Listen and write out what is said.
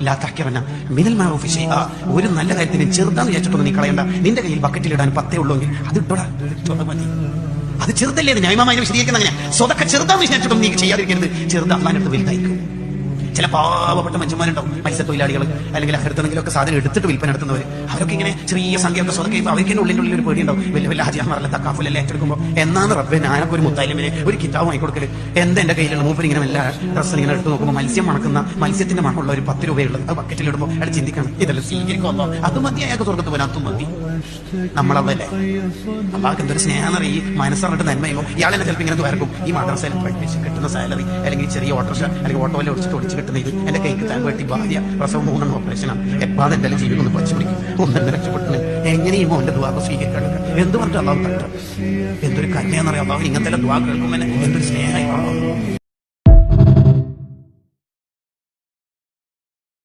ലാ തഹ്കിറന്ന മിനൽ മഅറൂഫി ശൈഅ. ഒരു നല്ല കാര്യത്തിന് ചെറുതാന്ന് വിചാരിച്ചിട്ടൊന്നും നീ കളയണ്ട. നിന്റെ കയ്യിൽ ബക്കറ്റിലിടാൻ 10 ഉള്ളൂങ്കിൽ അത് ഇട്ടോടാ, മതി. അത് ചെറുതല്ലേ? ന്യായമാമായി വിശദീകരിക്കുന്ന അങ്ങനെ സ്വതക്ക ചെറുതാന്ന് വിചാരിച്ചിട്ടും നീ ചെയ്യാതിരിക്കരുത്. ചെറുത് അള്ളാഹിന്റെ വലുതായിരിക്കും. ചില പാവപ്പെട്ട മനുഷ്യന്മാരുണ്ടാവും, മത്സ്യത്തൊഴിലാളികൾ അല്ലെങ്കിൽ അടുത്തെങ്കിലൊക്കെ സാധനം എടുത്തിട്ട് വിൽപ്പന നടത്തുന്നവർ. അവരൊക്കെ ഇങ്ങനെ ചെറിയ സംഖ്യയൊക്കെ സ്വതക്കെ അവർക്ക് ഉള്ളിൽ ഒരു പേടിയുണ്ടാവും. വലിയ വലിയ ഹാജിമാരല്ല തക്കാഫുലല്ലേ ഏറ്റെടുക്കുമ്പോൾ എന്നാണ് റബ്ബെ ഞാനൊക്കെ ഒരു മുത്താലിമിന് ഒരു കിതാബ് വാങ്ങിക്കൊടുക്കല്. എൻ്റെ കയ്യിലുള്ള മൂപ്പർ ഇങ്ങനെ എല്ലാ ഡ്രസ്സ് ഇങ്ങനെ എടുത്ത് നോക്കുമ്പോൾ മത്സ്യം മണക്കുന്ന മത്സ്യത്തിന്റെ മണമുള്ള ഒരു 10 രൂപയുള്ളത് അത് ബക്കറ്റിലിടുമ്പോൾ അയാൾ ചിന്തിക്കണം, ഇതെല്ലാം സ്വീകരിക്കുമല്ലോ, അത് മതി, അയാൾക്ക് സ്വർഗത്ത് പോകാൻ അതും മതി. നമ്മളതല്ലേ അള്ളാഹ്ക്ക് എന്തൊരു സ്നേഹം ഈ മനസ്സറിട്ട് നന്മയോ. ഇയാളെന്നെ ചിലപ്പോൾ ഇങ്ങനെ വരക്കും. ഈ മദ്രസയിൽ പഠിപ്പിച്ച് കിട്ടുന്ന സാലറി അല്ലെങ്കിൽ ചെറിയ ഓട്ടോറിക്ഷ അല്ലെങ്കിൽ ഓട്ടോയിൽ ഒടിച്ച് കിട്ടുന്ന ഇത് എന്റെ കൈക്ക് താൻ വെട്ടി ഭാര്യ പ്രസവം 3 ഓപ്പറേഷനാണ്. എപ്പാതെ എന്തായാലും ജീവിതം പച്ചു പിടിക്കും. ഒന്നെന്നെ രക്ഷപ്പെട്ടു. എങ്ങനെയും മോന്റെ ദുആ സ്വീകരിക്കണം. എന്ത് പറഞ്ഞിട്ട് അള്ളാഹു തട്ടും. എന്തൊരു കന്യാന്നറിയാം അള്ളാഹു ഇങ്ങനത്തെ ദുആ കേൾക്കുമ്പോൾ എന്തൊരു സ്നേഹമായി.